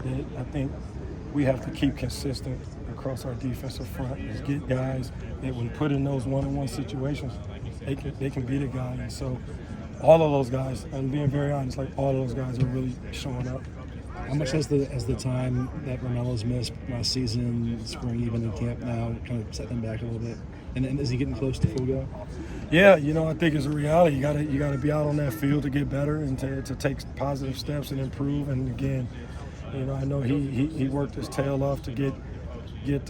that I think we have to keep consistent across our defensive front is get guys that when put in those one-on-one situations, they can beat a guy. And so all of those guys, I'm being very honest, like all of those guys are really showing up. How much has the time that Romello's missed last season, spring, even in camp now, kind of set them back a little bit? And is he getting close to full go? Yeah, I think it's a reality. You gotta be out on that field to get better and to take positive steps and improve. And again, I know he worked his tail off to get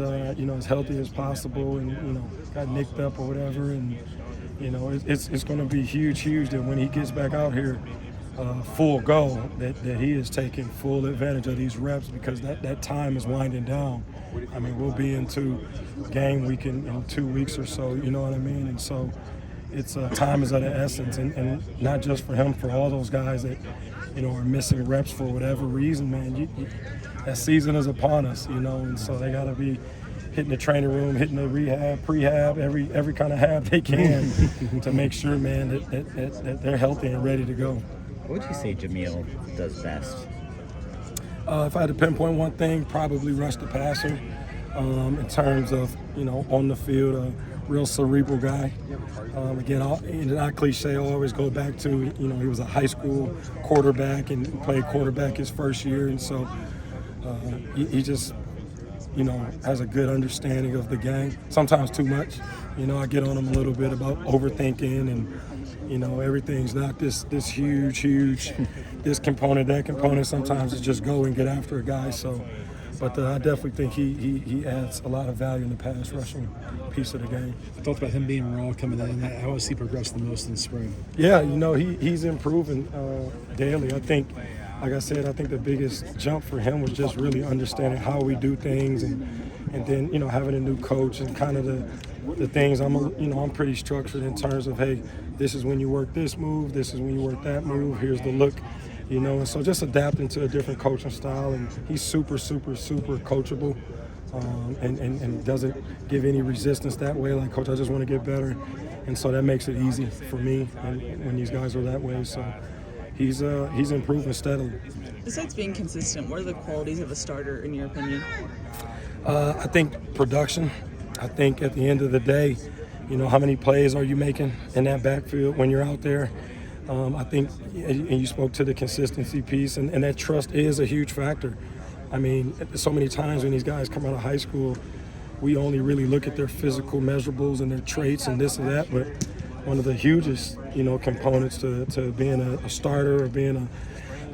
as healthy as possible, and got nicked up or whatever. And it's going to be huge that when he gets back out here, full go, that he is taking full advantage of these reps, because that time is winding down. I mean, we'll be into game week in 2 weeks or so, you know what I mean? And so it's time is of the essence, and not just for him, for all those guys that, are missing reps for whatever reason, man. That season is upon us, and so they got to be hitting the training room, hitting the rehab, prehab, every kind of hab they can to make sure, man, that they're healthy and ready to go. What would you say Jamile does best? If I had to pinpoint one thing, probably rush the passer. In terms of, on the field, a real cerebral guy. Again, not cliche, I always go back to, he was a high school quarterback and played quarterback his first year. And so he just, has a good understanding of the game. Sometimes too much. I get on him a little bit about overthinking and, everything's not this huge, this component, that component. Sometimes it's just go and get after a guy. So, but I definitely think he adds a lot of value in the pass rushing piece of the game. I talked about him being raw coming in. How has he progressed the most in spring? Yeah, he's improving daily. I think, like I said, I think the biggest jump for him was just really understanding how we do things, and then having a new coach and kind of the things. I'm pretty structured in terms of, hey, this is when you work this move, this is when you work that move. Here's the look. And so just adapting to a different coaching style, and he's super coachable, and doesn't give any resistance that way. Like, coach, I just want to get better, and so that makes it easy for me when these guys are that way. So he's improving steadily. Besides being consistent, what are the qualities of a starter in your opinion? I think production. I think at the end of the day, how many plays are you making in that backfield when you're out there? I think, and you spoke to the consistency piece, and that trust is a huge factor. I mean, so many times when these guys come out of high school, we only really look at their physical measurables and their traits and this and that, but one of the hugest, components to being a starter or being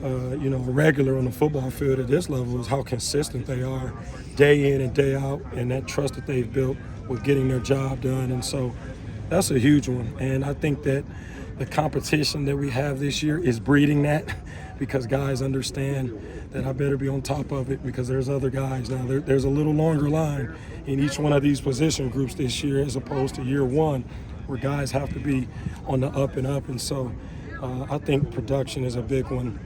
a regular on the football field at this level is how consistent they are day in and day out, and that trust that they've built with getting their job done. And so that's a huge one. And I think that the competition that we have this year is breeding that, because guys understand that I better be on top of it, because there's other guys now. There's a little longer line in each one of these position groups this year as opposed to year one, where guys have to be on the up and up. And so I think production is a big one,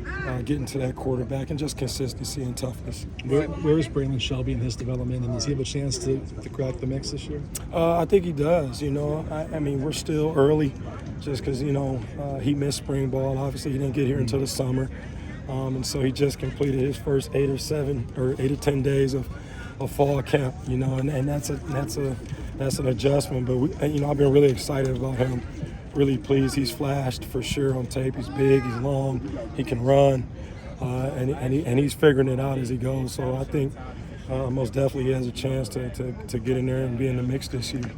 getting to that quarterback, and just consistency and toughness. Where is Braylon Shelby in his development, and does he have a chance to crack the mix this year? I think he does. I mean, we're still early, just because he missed spring ball. Obviously, he didn't get here until the summer, and so he just completed his first 8 or 10 days of fall camp. And that's an adjustment. But I've been really excited about him. Really pleased. He's flashed for sure on tape. He's big, he's long, he can run, and he's figuring it out as he goes. So I think most definitely he has a chance to get in there and be in the mix this year.